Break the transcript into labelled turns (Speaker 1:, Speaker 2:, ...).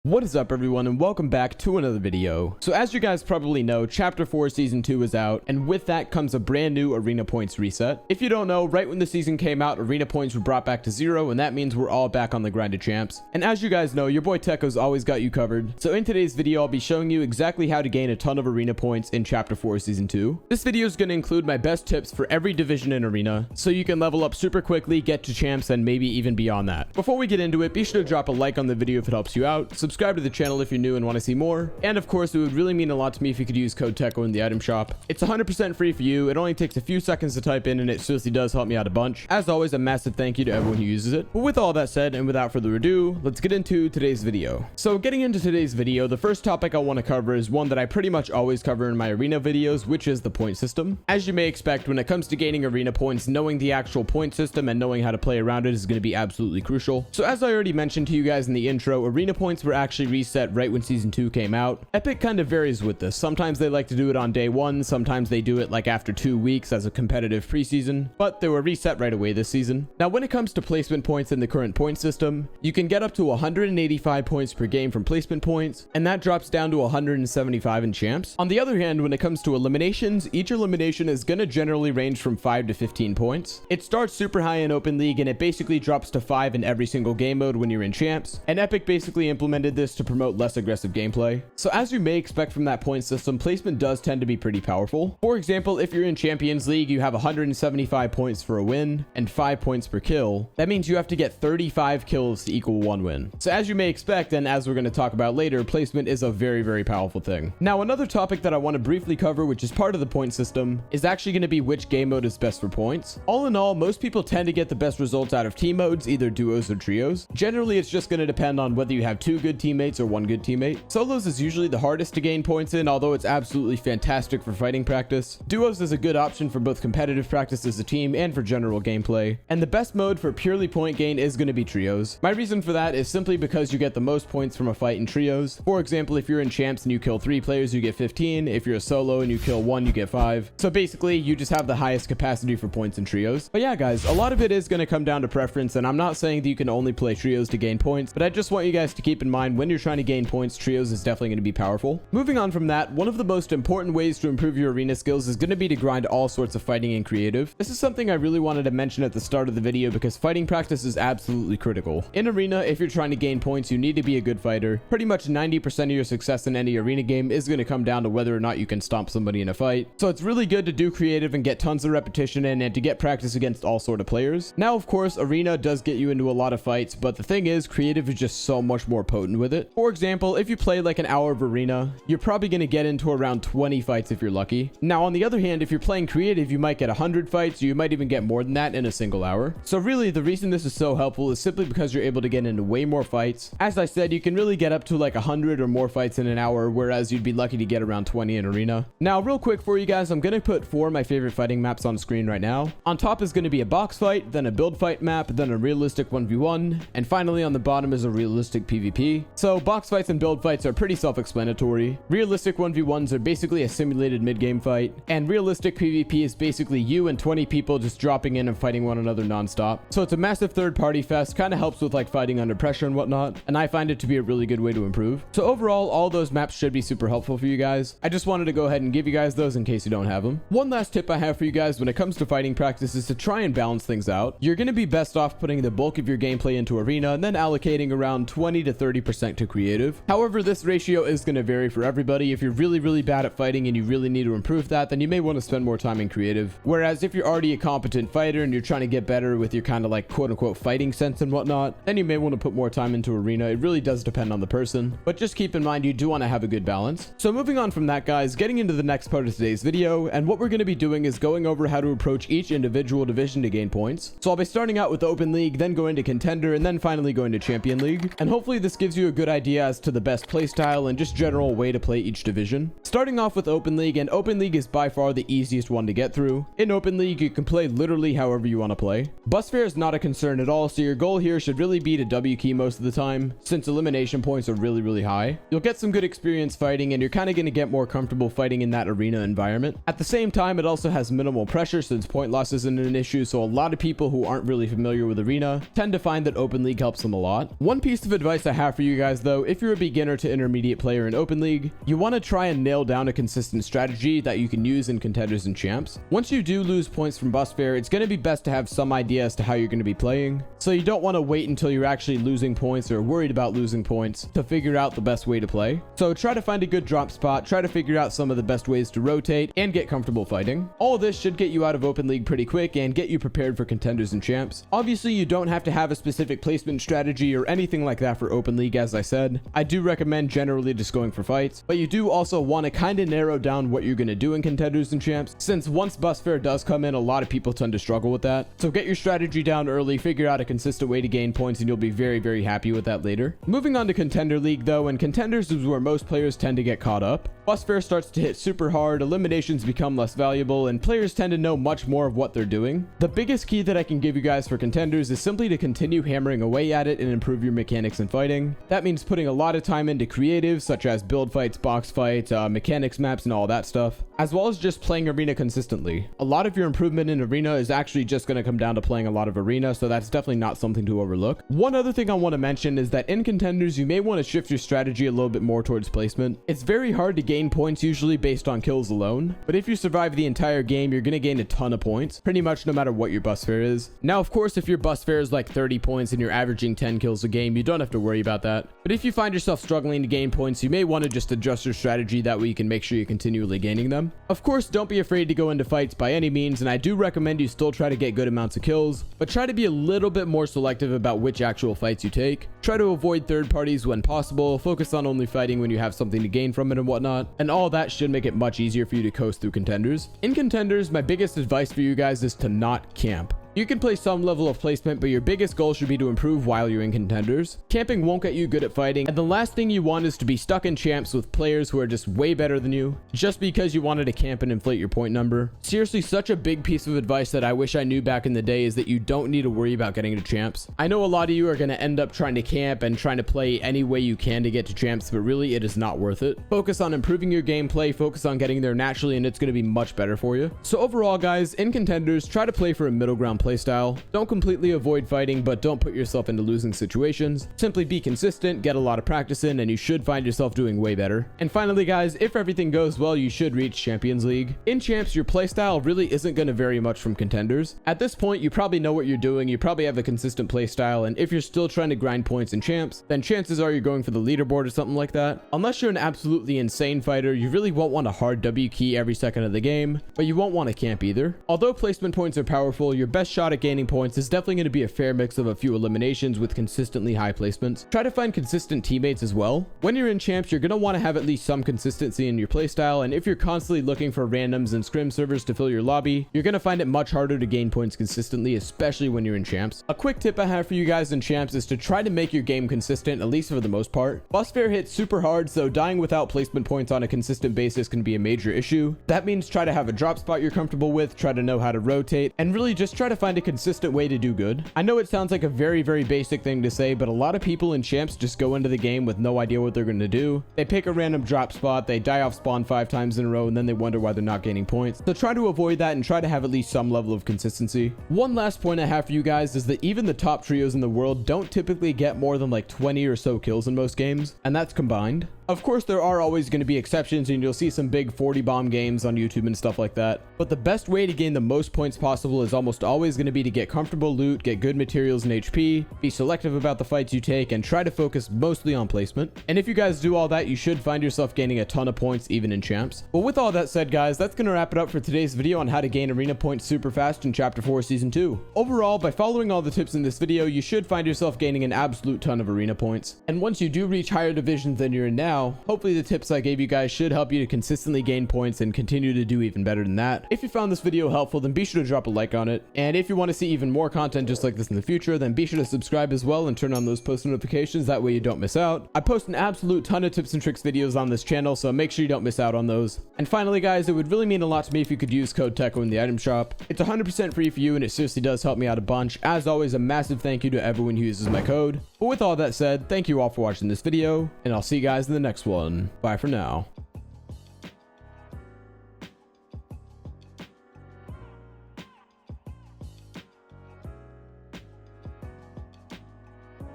Speaker 1: What is up everyone, and welcome back to another video. So as you guys probably know, Chapter 4 Season 2 is out, and with that comes a brand new Arena Points reset. If you don't know, right when the season came out, Arena Points were brought back to 0, and that means we're all back on the grind of champs. And as you guys know, your boy Techo's always got you covered. So in today's video, I'll be showing you exactly how to gain a ton of Arena Points in Chapter 4 Season 2. This video is going to include my best tips for every division in Arena, so you can level up super quickly, get to champs, and maybe even beyond that. Before we get into it, be sure to drop a like on the video if it helps you out, subscribe to the channel if you're new and want to see more, and of course it would really mean a lot to me if you could use code TECHO in the item shop. It's 100% free for you. It only takes a few seconds to type in, and it seriously does help me out a bunch. As always, a massive thank you to everyone who uses it. But with all that said, and without further ado, let's get into today's video. So getting into today's video, the first topic I want to cover is one that I pretty much always cover in my arena videos, which is the point system. As you may expect, when it comes to gaining arena points, knowing the actual point system and knowing how to play around it is going to be absolutely crucial. So as I already mentioned to you guys in the intro, arena points were actually reset right when season 2 came out. Epic kind of varies with this. Sometimes they like to do it on day 1, sometimes they do it like after 2 weeks as a competitive preseason, but they were reset right away this season. Now when it comes to placement points in the current point system, you can get up to 185 points per game from placement points, and that drops down to 175 in champs. On the other hand, when it comes to eliminations, each elimination is going to generally range from 5 to 15 points. It starts super high in open league, and it basically drops to 5 in every single game mode when you're in champs, and Epic basically implemented this to promote less aggressive gameplay. So as you may expect from that point system, placement does tend to be pretty powerful. For example, if you're in Champions League, you have 175 points for a win and 5 points per kill. That means you have to get 35 kills to equal 1 win. So as you may expect, and as we're going to talk about later, placement is a very, very powerful thing. Now another topic that I want to briefly cover, which is part of the point system, is actually going to be which game mode is best for points. All in all, most people tend to get the best results out of team modes, either duos or trios. Generally, it's just going to depend on whether you have 2 good teammates or 1 good teammate. Solos is usually the hardest to gain points in, although it's absolutely fantastic for fighting practice. Duos is a good option for both competitive practice as a team and for general gameplay. And the best mode for purely point gain is going to be trios. My reason for that is simply because you get the most points from a fight in trios. For example, if you're in champs and you kill 3 players, you get 15. If you're a solo and you kill 1, you get 5. So basically, you just have the highest capacity for points in trios. But yeah, guys, a lot of it is going to come down to preference, and I'm not saying that you can only play trios to gain points, but I just want you guys to keep in mind when you're trying to gain points, trios is definitely going to be powerful. Moving on from that, one of the most important ways to improve your arena skills is going to be to grind all sorts of fighting and creative. This is something I really wanted to mention at the start of the video because fighting practice is absolutely critical. In arena, if you're trying to gain points, you need to be a good fighter. Pretty much 90% of your success in any arena game is going to come down to whether or not you can stomp somebody in a fight. So it's really good to do creative and get tons of repetition in and to get practice against all sort of players. Now, of course, arena does get you into a lot of fights, but the thing is, creative is just so much more potent with it. For example, if you play like an hour of arena, you're probably going to get into around 20 fights if you're lucky. Now, on the other hand, if you're playing creative, you might get 100 fights, or you might even get more than that in a single hour. So really, the reason this is so helpful is simply because you're able to get into way more fights. As I said, you can really get up to like 100 or more fights in an hour, whereas you'd be lucky to get around 20 in arena. Now, real quick for you guys, I'm going to put 4 of my favorite fighting maps on screen right now. On top is going to be a box fight, then a build fight map, then a realistic 1v1, and finally on the bottom is a realistic PvP. So box fights and build fights are pretty self-explanatory. Realistic 1v1s are basically a simulated mid-game fight, and realistic PvP is basically you and 20 people just dropping in and fighting one another non-stop. So it's a massive third-party fest, kind of helps with like fighting under pressure and whatnot, and I find it to be a really good way to improve. So overall, all those maps should be super helpful for you guys. I just wanted to go ahead and give you guys those in case you don't have them. One last tip I have for you guys when it comes to fighting practice is to try and balance things out. You're going to be best off putting the bulk of your gameplay into arena and then allocating around 20 to 30% to creative. However, this ratio is going to vary for everybody. If you're really bad at fighting and you really need to improve that, then you may want to spend more time in creative. Whereas if you're already a competent fighter and you're trying to get better with your kind of like quote-unquote fighting sense and whatnot, then you may want to put more time into arena. It really does depend on the person, but just keep in mind you do want to have a good balance. So moving on from that, guys, getting into the next part of today's video, and what we're going to be doing is going over how to approach each individual division to gain points. So I'll be starting out with Open League, then going to Contender, and then finally going to Champion League. And hopefully this gives you a good idea as to the best playstyle and just general way to play each division. Starting off with Open League, and Open League is by far the easiest one to get through. In Open League, you can play literally however you want to play. Bus fare is not a concern at all, so your goal here should really be to W key most of the time, since elimination points are really high. You'll get some good experience fighting, and you're kind of going to get more comfortable fighting in that arena environment. At the same time, it also has minimal pressure since point loss isn't an issue, so a lot of people who aren't really familiar with arena tend to find that Open League helps them a lot. One piece of advice I have for you you guys though, if you're a beginner to intermediate player in Open League, you want to try and nail down a consistent strategy that you can use in Contenders and Champs. Once you do lose points from bus fare, it's going to be best to have some idea as to how you're going to be playing. So you don't want to wait until you're actually losing points or worried about losing points to figure out the best way to play. So try to find a good drop spot, try to figure out some of the best ways to rotate and get comfortable fighting. All of this should get you out of Open League pretty quick and get you prepared for Contenders and Champs. Obviously, you don't have to have a specific placement strategy or anything like that for Open League, as I said. I do recommend generally just going for fights, but you do also want to kind of narrow down what you're going to do in Contenders and Champs, since once bus fare does come in, a lot of people tend to struggle with that. So get your strategy down early, figure out a consistent way to gain points, and you'll be very, very happy with that later. Moving on to Contender League though, and Contenders is where most players tend to get caught up. Bus fare starts to hit super hard, eliminations become less valuable, and players tend to know much more of what they're doing. The biggest key that I can give you guys for Contenders is simply to continue hammering away at it and improve your mechanics in fighting. That means putting a lot of time into creatives such as build fights, box fights, mechanics maps, and all that stuff, as well as just playing arena consistently. A lot of your improvement in arena is actually just going to come down to playing a lot of arena, so that's definitely not something to overlook. One other thing I want to mention is that in Contenders, you may want to shift your strategy a little bit more towards placement. It's very hard to gain points usually based on kills alone, but if you survive the entire game, you're going to gain a ton of points, pretty much no matter what your bus fare is. Now, of course, if your bus fare is like 30 points and you're averaging 10 kills a game, you don't have to worry about that. But if you find yourself struggling to gain points, you may want to just adjust your strategy, that way you can make sure you're continually gaining them. Of course, don't be afraid to go into fights by any means, and I do recommend you still try to get good amounts of kills, but try to be a little bit more selective about which actual fights you take. Try to avoid third parties when possible, focus on only fighting when you have something to gain from it and whatnot, and all that should make it much easier for you to coast through Contenders. In Contenders, my biggest advice for you guys is to not camp. You can play some level of placement, but your biggest goal should be to improve while you're in Contenders. Camping won't get you good at fighting, and the last thing you want is to be stuck in Champs with players who are just way better than you, just because you wanted to camp and inflate your point number. Seriously, such a big piece of advice that I wish I knew back in the day is that you don't need to worry about getting to Champs. I know a lot of you are going to end up trying to camp and trying to play any way you can to get to Champs, but really it is not worth it. Focus on improving your gameplay, focus on getting there naturally, and it's going to be much better for you. So overall, guys, in Contenders, try to play for a middle ground playstyle. Don't completely avoid fighting, but don't put yourself into losing situations. Simply be consistent, get a lot of practice in, and you should find yourself doing way better. And finally, guys, if everything goes well, you should reach Champions League. In Champs, your playstyle really isn't going to vary much from Contenders. At this point, you probably know what you're doing, you probably have a consistent playstyle, and if you're still trying to grind points in Champs, then chances are you're going for the leaderboard or something like that. Unless you're an absolutely insane fighter, you really won't want a hard W key every second of the game, but you won't want to camp either. Although placement points are powerful, your best shot at gaining points is definitely going to be a fair mix of a few eliminations with consistently high placements. Try to find consistent teammates as well. When you're in Champs, you're going to want to have at least some consistency in your playstyle, and if you're constantly looking for randoms and scrim servers to fill your lobby, you're going to find it much harder to gain points consistently, especially when you're in Champs. A quick tip I have for you guys in Champs is to try to make your game consistent, at least for the most part. Bus fare hits super hard, so dying without placement points on a consistent basis can be a major issue. That means try to have a drop spot you're comfortable with, try to know how to rotate, and really just try to find a consistent way to do good. I know it sounds like a very, very basic thing to say, but a lot of people in Champs just go into the game with no idea what they're going to do. They pick a random drop spot, they die off spawn 5 times in a row, and then they wonder why they're not gaining points. So try to avoid that and try to have at least some level of consistency. One last point I have for you guys is that even the top trios in the world don't typically get more than like 20 or so kills in most games, and that's combined. Of course, there are always going to be exceptions, and you'll see some big 40 bomb games on YouTube and stuff like that. But the best way to gain the most points possible is almost always going to be to get comfortable loot, get good materials and HP, be selective about the fights you take, and try to focus mostly on placement. And if you guys do all that, you should find yourself gaining a ton of points even in Champs. But with all that said, guys, that's going to wrap it up for today's video on how to gain arena points super fast in Chapter 4 Season 2. Overall, by following all the tips in this video, you should find yourself gaining an absolute ton of arena points. And once you do reach higher divisions than you're in now, hopefully the tips I gave you guys should help you to consistently gain points and continue to do even better than that. If you found this video helpful, then be sure to drop a like on it. And if you want to see even more content just like this in the future, then be sure to subscribe as well and turn on those post notifications, that way you don't miss out. I post an absolute ton of tips and tricks videos on this channel, so make sure you don't miss out on those. And finally, guys, it would really mean a lot to me if you could use code TECHO in the item shop. It's 100% free for you, and it seriously does help me out a bunch. As always, a massive thank you to everyone who uses my code. But with all that said, thank you all for watching this video, and I'll see you guys in the next one. Bye for now.